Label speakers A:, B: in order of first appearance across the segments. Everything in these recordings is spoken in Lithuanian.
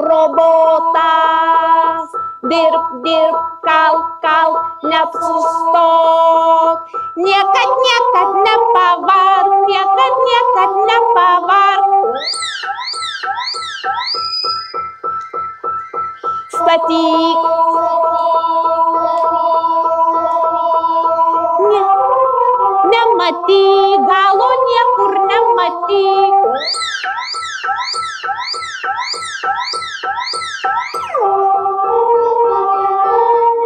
A: robotas. Dirb, dirb, kalk, kalk, nesustok. Niekad, niekad nepavark, niekad, niekad nepavark. Statyk. Nematyk, galo niekur nematyk.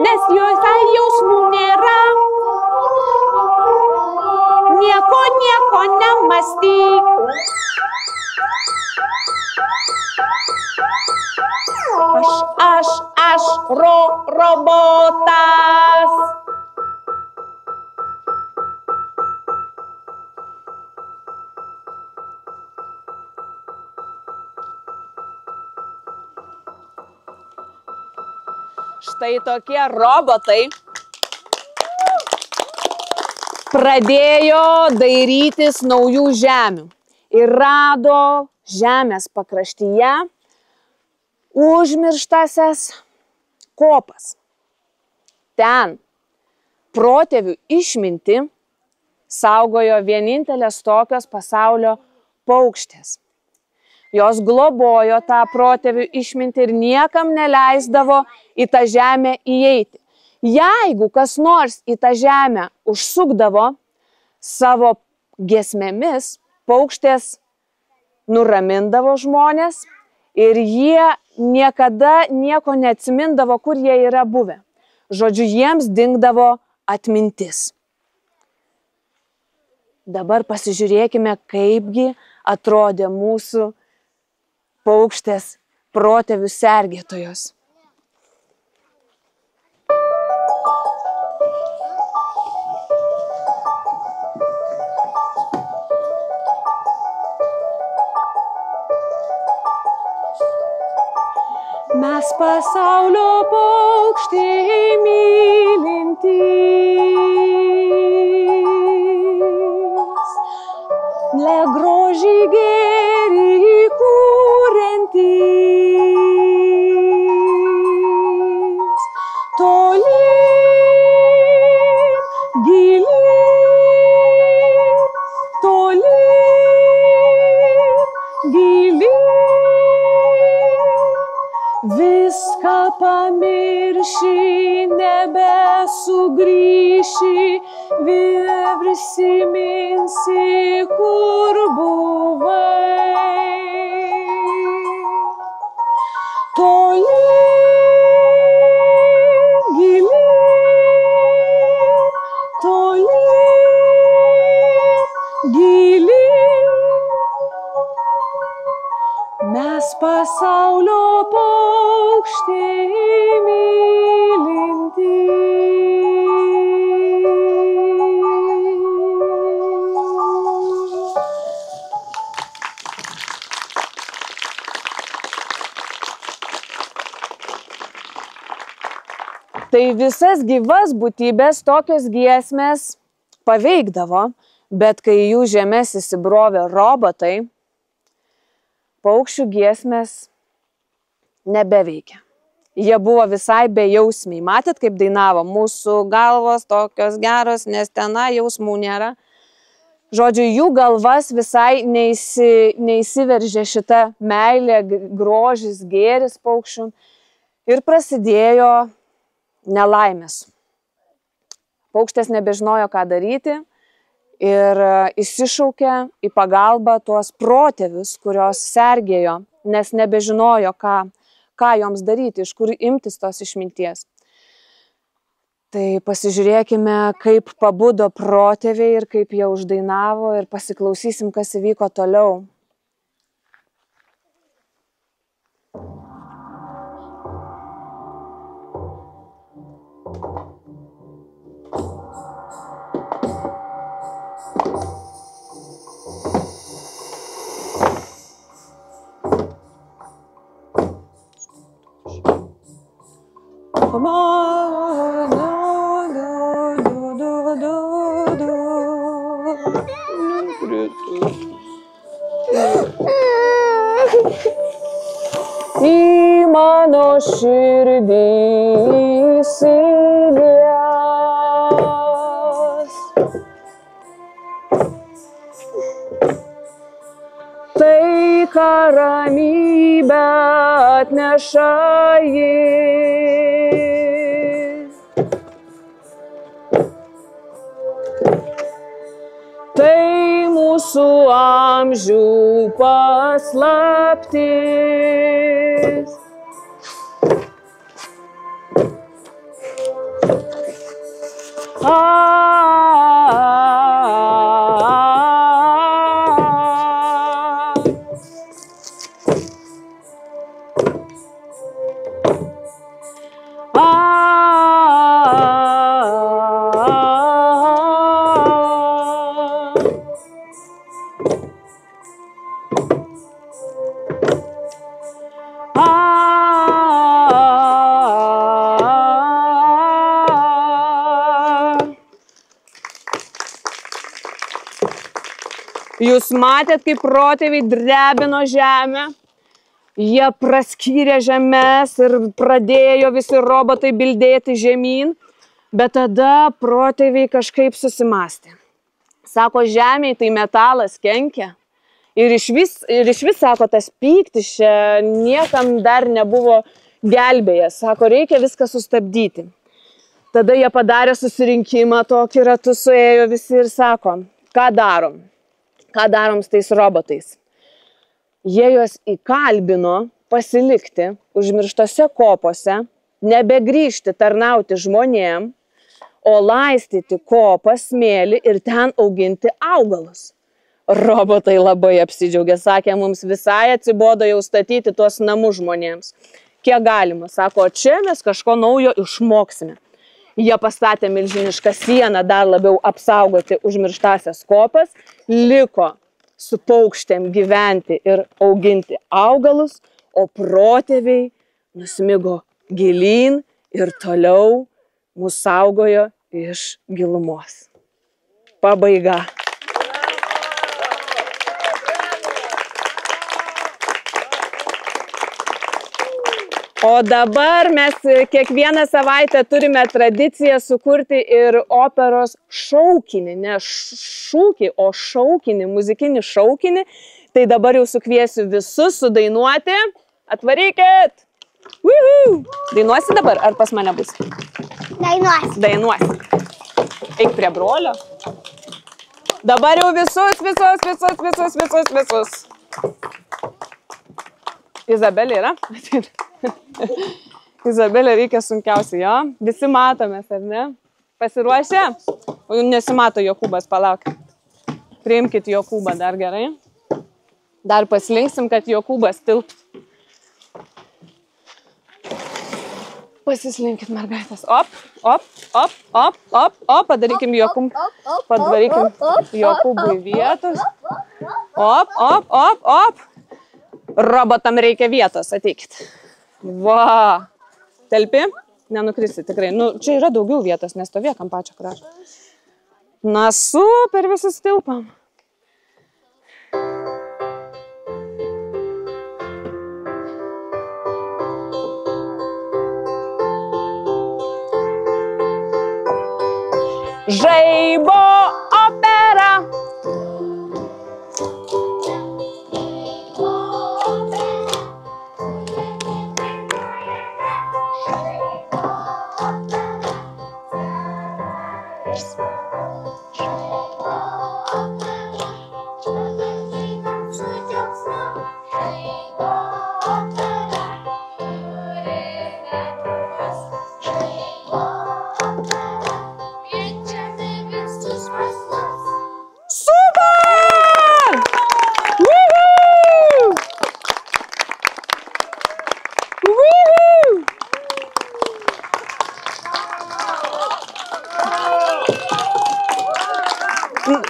A: Nes juose jausmų nėra. Nieko, nieko nemąstyk. Aš, robotas. Štai tokie robotai pradėjo dairytis naujų žemių ir rado žemės pakraštyje užmirštasias kopas. Ten protėvių išmintį saugojo vienintelės tokios pasaulio paukštės. Jos globojo tą protėvių išmintį ir niekam neleisdavo į tą žemę įeiti. Jeigu kas nors į tą žemę užsukdavo savo giesmėmis, paukštės nuramindavo žmonės ir jie niekada nieko neatsimindavo, kur jie yra buvę. Žodžiu, jiems dingdavo atmintis. Dabar pasižiūrėkime, kaipgi atrodė mūsų paukštės protėvių sergėtojos. Mes pasaulio paukščiai mylintys, le grožį gėrį kuriantys, tolyn, gilyn, tolyn, gilyn. Viską pamirši, nebesugrįši, prisiminsi, kur buvai. Tolyn, gilyn, tolyn, gilyn. Mes pasaulio paukščiai mylintys. Tai visas gyvas būtybės tokios giesmės paveikdavo, bet kai jų žemes įsibrovė robotai, paukščių giesmės nebeveikia. Jie buvo visai bejausmiai. Matėt, kaip dainavo? Mūsų galvos tokios geros, nes tenai jausmų nėra. Žodžiu, jų galvas visai neįsiveržė šita meilė, grožis, gėris paukščių. Ir prasidėjo nelaimės. Paukštės nebežinojo, ką daryti. Ir įsišaukė į pagalbą tuos protėvius, kurios sergėjo, nes nebežinojo, ką joms daryti, iš kur imtis tos išminties. Tai pasižiūrėkime, kaip pabudo protėviai ir kaip jie uždainavo ir pasiklausysim, kas įvyko toliau. širdį įsilies. Tai, ką ramybę atneša ji. Tai mūsų amžių paslaptis. Jūs matėt, kaip protėviai drebino žemę, jie praskyrė žemės ir pradėjo visi robotai bildėti žemyn, bet tada protėviai kažkaip susimastė. Sako, žemėje tai metalas kenkia ir iš vis, sako, tas pyktis čia niekam dar nebuvo gelbėjęs. Sako, reikia viską sustabdyti. Tada jie padarė susirinkimą, tokį ratų suėjo visi ir sako, ką darom? Ką darom su tais robotais? Jie juos įkalbino pasilikti užmirštose kopose, nebegrįžti tarnauti žmonėm, o laistyti kopą, smėlį ir ten auginti augalus. Robotai labai apsidžiaugė, sakė, mums visai atsibodo jau statyti tuos namus žmonėms. Kiek galima, sako, čia mes kažko naujo išmoksime. Jie pastatė milžinišką sieną dar labiau apsaugoti užmirštasias kopas, liko su paukštėm gyventi ir auginti augalus, o protėviai nusmigo gilyn ir toliau mus saugojo iš gilumos. Pabaiga. O dabar mes kiekvieną savaitę turime tradiciją sukurti ir operos šaukinį, ne šūkį, o šaukinį, muzikinį šaukinį. Tai dabar jau sukviesiu visus sudainuoti. Atvarykit! Dainuosi dabar, ar pas mane bus?
B: Dainuosi.
A: Dainuosi. Eik prie brolio. Dabar jau visus. Izabelė yra? Izabelė reikia sunkiausiai, jo? Visi matomės, ar ne? Pasiruošę? O nesimato Jokūbas, palauk. Priimkit Jokūbą dar gerai. Dar paslinksim, kad Jokūbas tilptų. Pasislinkit, mergaitės. Op. Padarykim Jokūbui vietos. Op. Robotam reikia vietos, ateikit. Va. Telpi? Nenukrisi tikrai. Nu, čia yra daugiau vietos, nestovėk ant pačio krašto. Na, super, visus tilpam. Žaibo opera.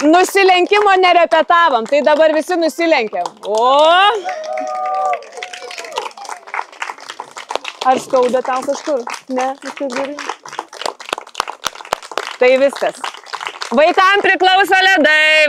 A: Nusilenkimo nerepetavom, tai dabar visi nusilenkiam. O! Ar skauda tau kažkur? Ne, viskas gerai. Tai viskas. Vaikam priklauso ledai,